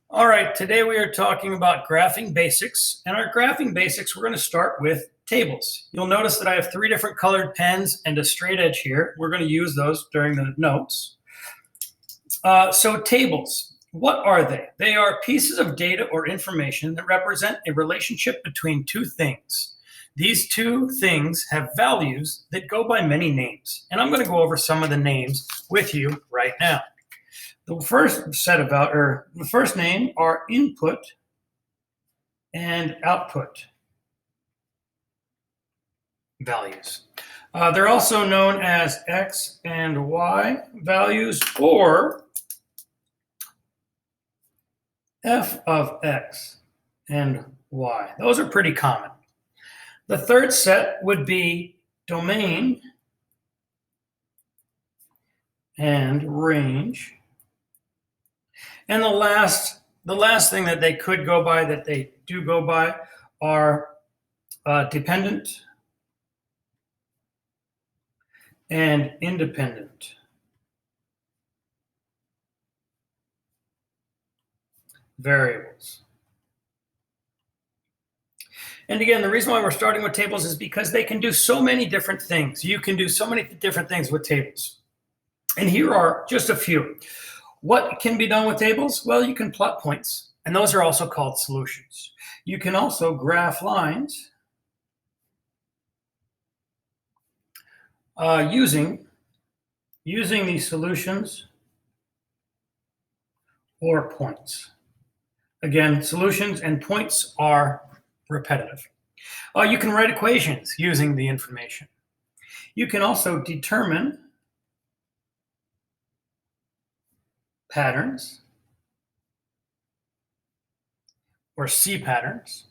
All right, today we are talking about graphing basics. And our graphing basics, we're going to start with tables. You'll notice that I have 3 different colored pens and a straight edge here. We're going to use those during the notes. So tables, what are they? They are pieces of data or information that represent a relationship between 2 things. These 2 things have values that go by many names. And I'm going to go over some of the names with you right now. The first name are input and output values. They're also known as X and Y values, or F of X and Y. Those are pretty common. The third set would be domain and range. And the last thing that they could go by, that they do go by, are dependent and independent variables. And again, the reason why we're starting with tables is because they can do so many different things. You can do so many different things with tables. And here are just a few. What can be done with tables? Well, you can plot points, and those are also called solutions. You can also graph lines using these solutions or points. Again, solutions and points are repetitive. You can write equations using the information. You can also determine patterns or see patterns.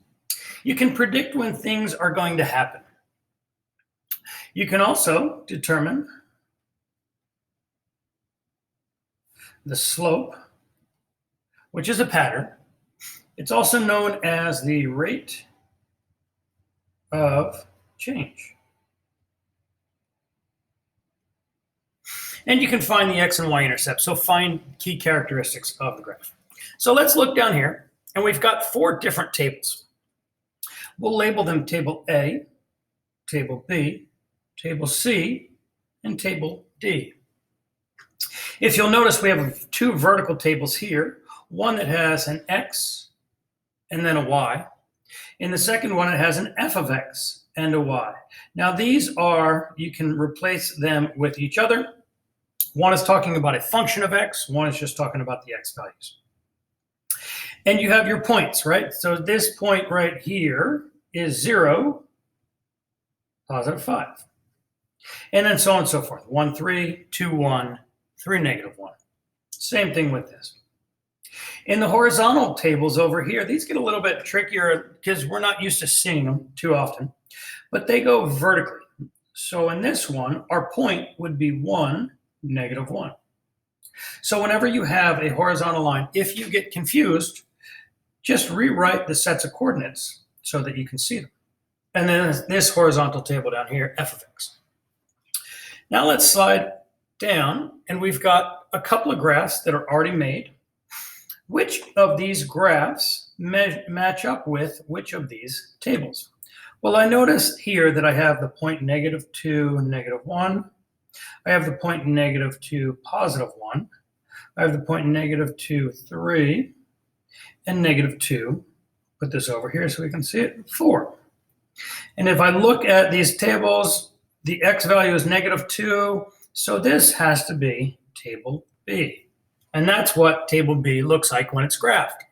You can predict when things are going to happen. You can also determine the slope, which is a pattern. It's also known as the rate of change. And you can find the X and Y intercepts, so find key characteristics of the graph. So let's look down here, and we've got 4 different tables. We'll label them Table A, Table B, Table C, and Table D. If you'll notice, we have 2 vertical tables here, one that has an X and then a Y. In the second one, it has an F of X and a Y. Now these are, you can replace them with each other. One is talking about a function of X, one is just talking about the X values. And you have your points, right? So this point right here is 0, positive 5. And then so on and so forth. 1, 3, 2, 1, 3, negative 1. Same thing with this. In the horizontal tables over here, these get a little bit trickier because we're not used to seeing them too often, but they go vertically. So in this one, our point would be 1, negative 1. So whenever you have a horizontal line, if you get confused, just rewrite the sets of coordinates so that you can see them. And then this horizontal table down here, F of X. Now let's slide down, and we've got a couple of graphs that are already made. Which of these graphs match up with which of these tables? Well, I notice here that I have the point -2, -1. I have the point -2, +1. I have the point -2, 3, and -2. Put this over here so we can see it, 4. And if I look at these tables, the X value is -2, so this has to be Table B. And that's what Table B looks like when it's graphed.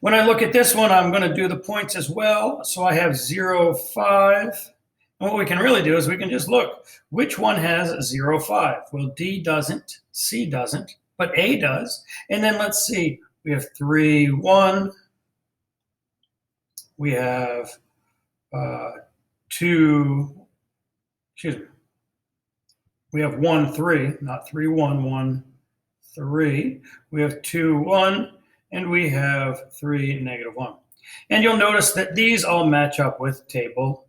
When I look at this one, I'm going to do the points as well. So I have 0, 5. And what we can really do is we can just look. Which one has 0, 5? Well, D doesn't, C doesn't, but A does. And then let's see. We have 3, 1. We have 2, excuse me. We have 1, 3, not 3, 1, 1, 3. We have 2, 1, and we have 3, -1. And you'll notice that these all match up with Table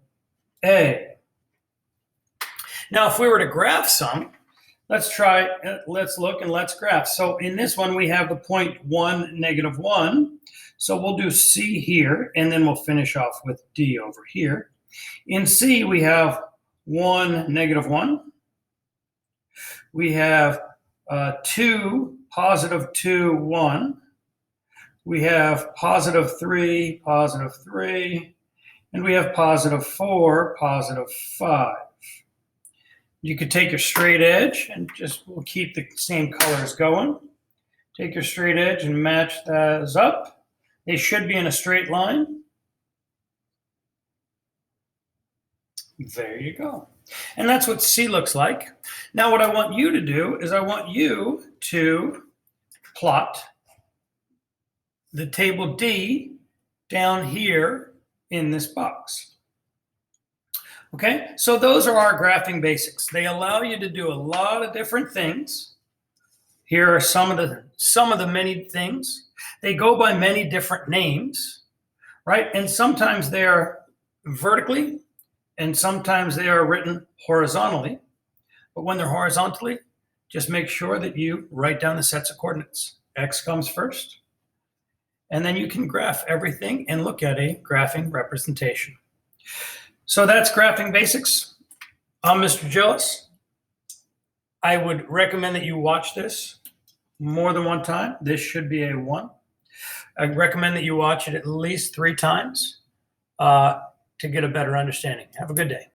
A. Now, if we were to graph some, Let's try, let's look and let's graph. So in this one, we have the point 1, -1. So we'll do C here, and then we'll finish off with D over here. In C, we have 1, -1. We have 2, +2, 1. We have +3, +3. And we have +4, +5. You could take your straight edge and we'll keep the same colors going. Take your straight edge and match those up. They should be in a straight line. There you go. And that's what C looks like. Now what I want you to do is I want you to plot the table D down here in this box. Okay, so those are our graphing basics. They allow you to do a lot of different things. Here are some of the many things. They go by many different names, right? And sometimes they are vertically, and sometimes they are written horizontally. But when they're horizontally, just make sure that you write down the sets of coordinates. X comes first, and then you can graph everything and look at a graphing representation. So that's graphing basics. I'm Mr. Gillis. I would recommend that you watch this more than one time. This should be a 1. I'd recommend that you watch it at least 3 times to get a better understanding. Have a good day.